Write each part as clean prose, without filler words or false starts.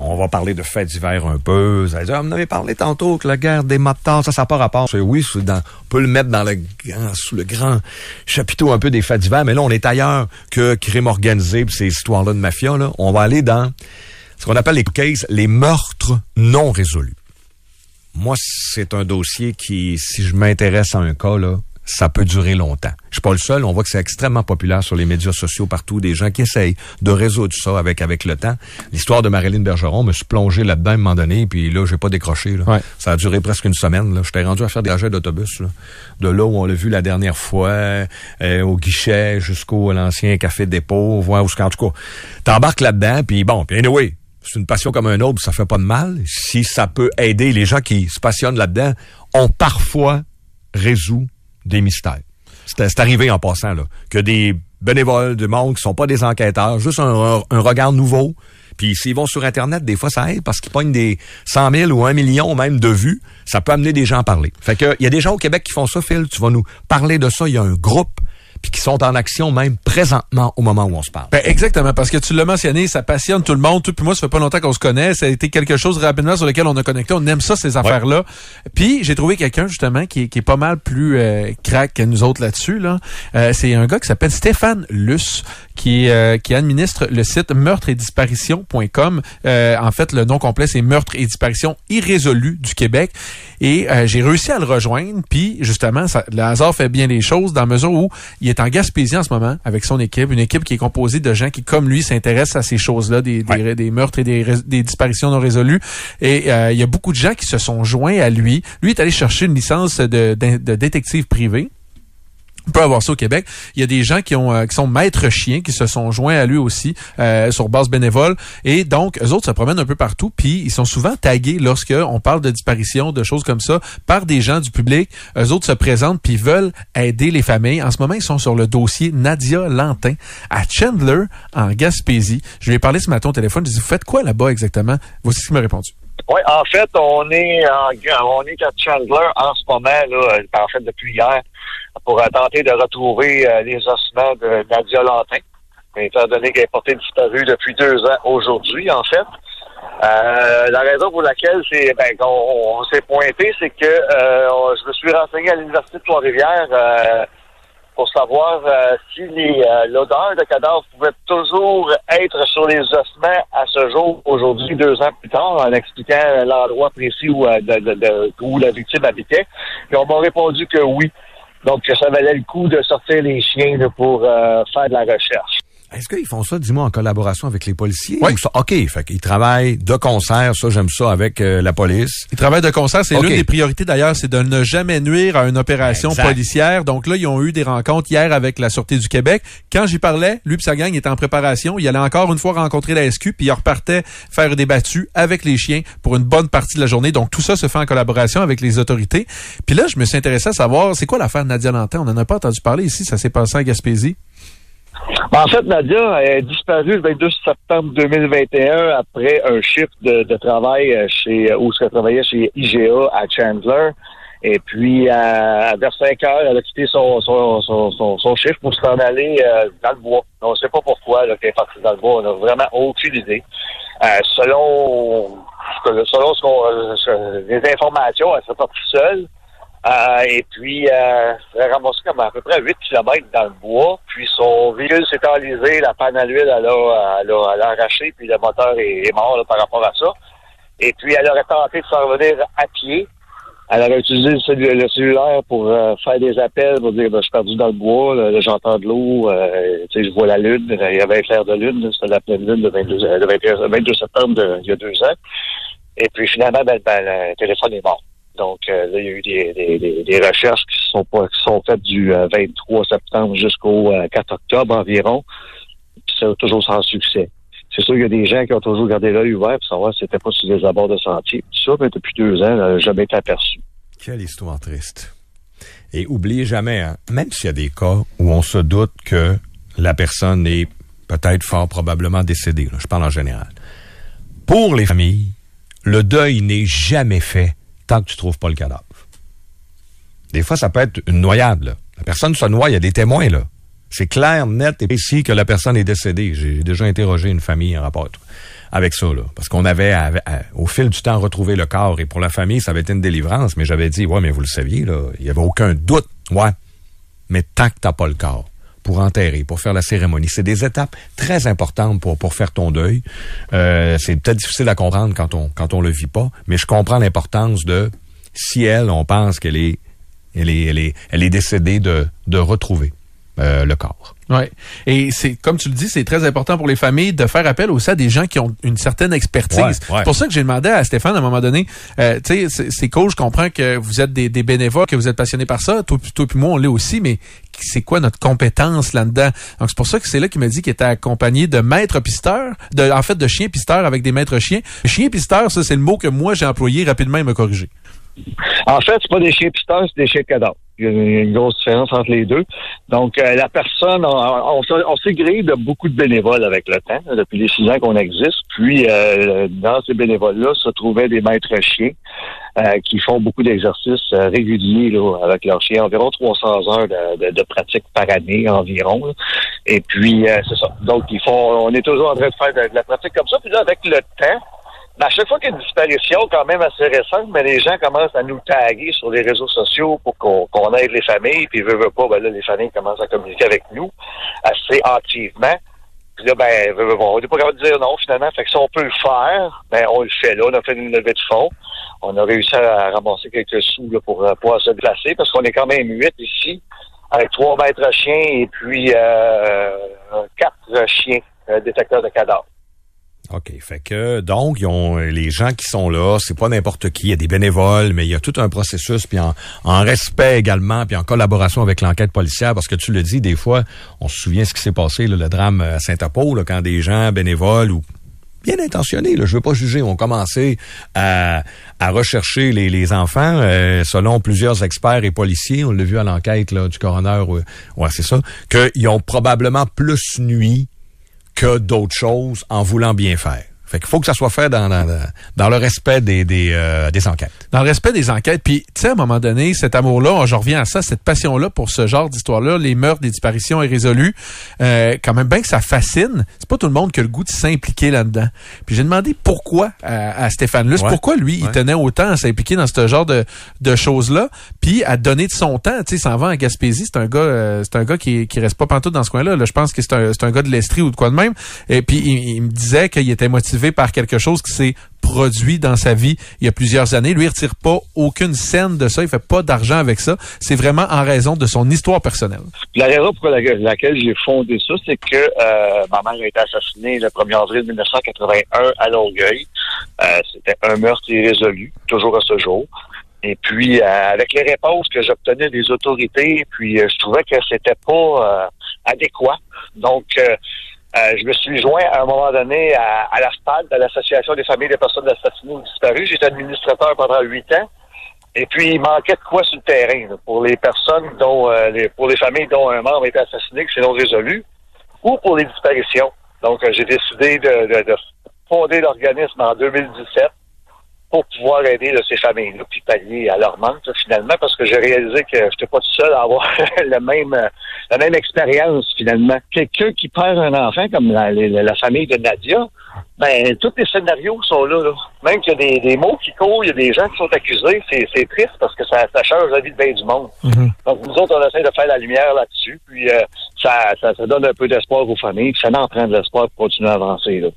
on va parler de faits divers un peu. Ça veut dire, on avait parlé tantôt que la guerre des motards, ça n'a pas rapport. Oui, on peut le mettre sous le grand chapiteau un peu des faits divers, mais là, on est ailleurs que crime organisé pis ces histoires-là de mafia, là. On va aller dans ce qu'on appelle les cases, les meurtres non résolus. Moi, c'est un dossier qui, si je m'intéresse à un cas, là, ça peut durer longtemps. Je suis pas le seul. On voit que c'est extrêmement populaire sur les médias sociaux partout. Des gens qui essayent de résoudre ça avec le temps. L'histoire de Marilyn Bergeron, me suis plongé là-dedans à un moment donné, puis là, j'ai pas décroché. Là. Ouais. Ça a duré presque une semaine. Là. J'étais rendu à faire des trajets d'autobus. Là. De là où on l'a vu la dernière fois, au guichet, jusqu'à l'ancien Café Dépôt, voir où en tout cas. T'embarques là-dedans, puis bon, puis anyway, c'est une passion comme un autre, ça fait pas de mal. Si ça peut aider les gens qui se passionnent là-dedans, on parfois résout des mystères. C'est arrivé en passant, là, que des bénévoles, du monde qui sont pas des enquêteurs, juste un regard nouveau. Puis s'ils vont sur Internet, des fois, ça aide parce qu'ils pognent des 100 000 ou 1 million même de vues. Ça peut amener des gens à parler. Fait que, il y a des gens au Québec qui font ça, Phil. Tu vas nous parler de ça. Il y a un groupe puis qui sont en action même présentement au moment où on se parle. Ben exactement, parce que tu l'as mentionné, ça passionne tout le monde. Puis moi, ça fait pas longtemps qu'on se connaît. Ça a été quelque chose rapidement sur lequel on a connecté. On aime ça, ces affaires-là. Puis j'ai trouvé quelqu'un, justement, qui est pas mal plus crack que nous autres là-dessus. Là. C'est un gars qui s'appelle Stéphane Luce, qui administre le site meurtres-et-disparitions.com. En fait, le nom complet, c'est Meurtres et disparitions irrésolues du Québec. Et j'ai réussi à le rejoindre. Puis, justement, le hasard fait bien les choses dans la mesure où il est en Gaspésie en ce moment avec son équipe. Une équipe qui est composée de gens qui, comme lui, s'intéressent à ces choses-là, des meurtres et des disparitions non résolues. Et il y a beaucoup de gens qui se sont joints à lui. Lui est allé chercher une licence de détective privé. On peut avoir ça au Québec. Il y a des gens qui sont maîtres chiens qui se sont joints à lui aussi sur base bénévole. Et donc, eux autres se promènent un peu partout. Puis, ils sont souvent tagués lorsque on parle de disparition, de choses comme ça, par des gens du public. Eux autres se présentent puis veulent aider les familles. En ce moment, ils sont sur le dossier Nadia Lantin à Chandler, en Gaspésie. Je lui ai parlé ce matin au téléphone. Je lui ai dit, vous faites quoi là-bas exactement? Voici ce qu'il m'a répondu. Oui, en fait, on est à Chandler en ce moment, là, en fait, depuis hier, pour tenter de retrouver les ossements de Nadia Lantin, étant donné qu'elle est portée disparue depuis 2 ans aujourd'hui, en fait. La raison pour laquelle on s'est pointé, c'est que je me suis renseigné à l'Université de Trois-Rivières pour savoir si l'odeur de cadavre pouvait toujours être sur les ossements à ce jour, aujourd'hui, 2 ans plus tard, en expliquant l'endroit précis où la victime habitait. Et on m'a répondu que oui. Donc, ça valait le coup de sortir les chiens là, pour faire de la recherche. Est-ce qu'ils font ça, dis-moi, en collaboration avec les policiers? Oui. OK, fait qu'ils travaillent de concert, ça, j'aime ça, avec la police. Ils travaillent de concert, c'est l'une des priorités d'ailleurs, c'est de ne jamais nuire à une opération policière. Donc là, ils ont eu des rencontres hier avec la Sûreté du Québec. Quand j'y parlais, lui et sa gang étaient en préparation. Il allait encore une fois rencontrer la SQ, puis il repartait faire des battues avec les chiens pour une bonne partie de la journée. Donc tout ça se fait en collaboration avec les autorités. Puis là, je me suis intéressé à savoir, c'est quoi l'affaire Nadia Lantin? On n'en a pas entendu parler ici, ça s'est passé en Gaspésie. En fait, Nadia est disparue le 22 septembre 2021 après un shift de travail où elle travaillait chez IGA à Chandler. Et puis, vers 5 heures, elle a quitté son shift pour s'en aller dans le bois. On ne sait pas pourquoi qu'elle est partie dans le bois. On n'a vraiment aucune idée. Selon les informations, elle s'est partie seule. Et puis, elle s'est ramassée comme à peu près 8 km dans le bois. Puis son véhicule s'est enlisé, la panne à l'huile, elle a arraché, puis le moteur est mort là, par rapport à ça. Et puis, elle aurait tenté de s'en revenir à pied. Elle aurait utilisé le cellulaire pour faire des appels, pour dire je suis perdu dans le bois, là, j'entends de l'eau, je vois la lune. Il y avait un clair de lune, c'était la pleine lune le 22 septembre il y a 2 ans. Et puis finalement, le téléphone est mort. Donc là, il y a eu des recherches qui sont faites du 23 septembre jusqu'au 4 octobre environ. Puis c'est toujours sans succès. C'est sûr qu'il y a des gens qui ont toujours gardé l'œil ouvert pour savoir si c'était pas sur des abords de sentier. Ça, mais depuis 2 ans, elle n'a jamais été aperçu. Quelle histoire triste. Et oubliez jamais, hein, même s'il y a des cas où on se doute que la personne est peut-être fort probablement décédée, là, je parle en général. Pour les familles, le deuil n'est jamais fait tant que tu trouves pas le cadavre. Des fois, ça peut être une noyade, là. La personne se noie, il y a des témoins, là. C'est clair, net et précis que la personne est décédée. J'ai déjà interrogé une famille en rapport avec ça, là. Parce qu'on avait, au fil du temps, retrouvé le corps. Et pour la famille, ça avait été une délivrance. Mais j'avais dit, ouais, mais vous le saviez, là, il y avait aucun doute. Ouais. Mais tant que t'as pas le corps, pour enterrer, pour faire la cérémonie, c'est des étapes très importantes pour faire ton deuil. C'est peut-être difficile à comprendre quand on le vit pas. Mais je comprends l'importance de, si on pense qu'elle est décédée, de retrouver le corps. Ouais. Et c'est, comme tu le dis, c'est très important pour les familles de faire appel aussi à des gens qui ont une certaine expertise. Ouais. C'est pour ça que j'ai demandé à Stéphane, à un moment donné, tu sais, c'est cool, je comprends que vous êtes des bénévoles, que vous êtes passionnés par ça. Toi puis moi, on l'est aussi, mais c'est quoi notre compétence là-dedans? Donc, c'est pour ça que c'est là qu'il m'a dit qu'il était accompagné de maîtres pisteurs, de chiens pisteurs avec des maîtres chiens. Chien pisteur, ça, c'est le mot que moi, j'ai employé rapidement, il m'a corrigé. En fait, c'est pas des chiens pisteurs, c'est des chiens de cadavre. Il y a une grosse différence entre les deux. Donc, la personne, on s'est grillé de beaucoup de bénévoles avec le temps, depuis les 6 ans qu'on existe. Puis, dans ces bénévoles-là, se trouvaient des maîtres chiens qui font beaucoup d'exercices réguliers là, avec leurs chiens, environ 300 heures de pratique par année environ. Là. Et puis, c'est ça. Donc, on est toujours en train de faire de la pratique comme ça. Puis là, avec le temps, à chaque fois qu'il y a une disparition quand même assez récente, mais les gens commencent à nous taguer sur les réseaux sociaux pour qu'on aide les familles, puis veut pas, ben là, les familles commencent à communiquer avec nous assez activement. Puis là, ben, on n'est pas capable de dire non, finalement. Fait que si on peut le faire, ben, on le fait là. On a fait une levée de fonds. On a réussi à ramasser quelques sous là, pour pouvoir se déplacer, parce qu'on est quand même 8 ici, avec 3 maîtres chiens et puis 4 chiens détecteurs de cadavres. OK. Fait que, donc, ils ont les gens qui sont là, c'est pas n'importe qui. Il y a des bénévoles, mais il y a tout un processus, puis en respect également, puis en collaboration avec l'enquête policière, parce que tu le dis, des fois, on se souvient ce qui s'est passé, là, le drame à Saint-Apo, là, quand des gens bénévoles ou bien intentionnés, là, je veux pas juger, ont commencé à rechercher les enfants, selon plusieurs experts et policiers, on l'a vu à l'enquête là, du coroner, ouais, c'est ça, qu'ils ont probablement plus nuit que d'autres choses en voulant bien faire. Fait qu'il faut que ça soit fait dans le respect des enquêtes. Dans le respect des enquêtes. Puis, tu sais, à un moment donné, cet amour-là, je reviens à ça, cette passion-là pour ce genre d'histoire-là, les meurtres, les disparitions irrésolues, quand même bien que ça fascine, c'est pas tout le monde qui a le goût de s'impliquer là-dedans. Puis j'ai demandé pourquoi à Stéphane Luce, pourquoi lui, il tenait autant à s'impliquer dans ce genre de choses-là, puis à donner de son temps. Tu sais, s'en va en Gaspésie, c'est un gars qui reste pas pantoute dans ce coin-là. Là, je pense que c'est un gars de l'Estrie ou de quoi de même. Et puis il me disait qu'il était motivé par quelque chose qui s'est produit dans sa vie il y a plusieurs années. Lui, il retire pas aucune scène de ça. Il fait pas d'argent avec ça. C'est vraiment en raison de son histoire personnelle. La raison pour laquelle j'ai fondé ça, c'est que ma mère a été assassinée le 1er avril 1981 à Longueuil. C'était un meurtre irrésolu, toujours à ce jour. Et puis, avec les réponses que j'obtenais des autorités, puis je trouvais que c'était pas adéquat. Donc, je me suis joint à un moment donné à la SPAD, à l'Association des familles des personnes assassinées ou disparues. J'étais administrateur pendant 8 ans. Et puis, il manquait de quoi sur le terrain là, pour les personnes pour les familles dont un membre a été assassiné, que c'est non résolu, ou pour les disparitions. Donc, j'ai décidé de fonder l'organisme en 2017 pour pouvoir aider là, ces familles-là, puis pallier à leur manque, là, finalement, parce que j'ai réalisé que j'étais pas tout seul à avoir la même expérience, finalement. Quelqu'un qui perd un enfant, comme la famille de Nadia, ben, tous les scénarios sont là. Même qu'il y a des mots qui courent, il y a des gens qui sont accusés, c'est triste parce que ça change la vie de bien du monde. Mm-hmm. Donc, nous autres, on essaie de faire la lumière là-dessus, puis ça donne un peu d'espoir aux familles, puis ça en prend de l'espoir pour continuer à avancer, là.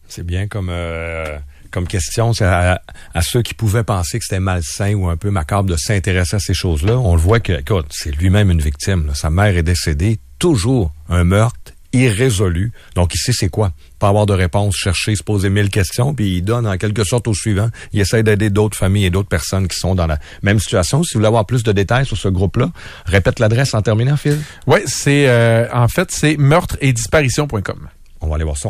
C'est bien comme question, c'est à ceux qui pouvaient penser que c'était malsain ou un peu macabre de s'intéresser à ces choses-là. On le voit que, écoute, c'est lui-même une victime. Là. Sa mère est décédée, toujours un meurtre irrésolu. Donc, il sait c'est quoi. Pas avoir de réponse, chercher, se poser 1000 questions, puis il donne en quelque sorte au suivant. Il essaie d'aider d'autres familles et d'autres personnes qui sont dans la même situation. Si vous voulez avoir plus de détails sur ce groupe-là, répète l'adresse en terminant, Phil. Oui, c'est en fait, c'est meurtre-et-disparition.com. On va aller voir ça.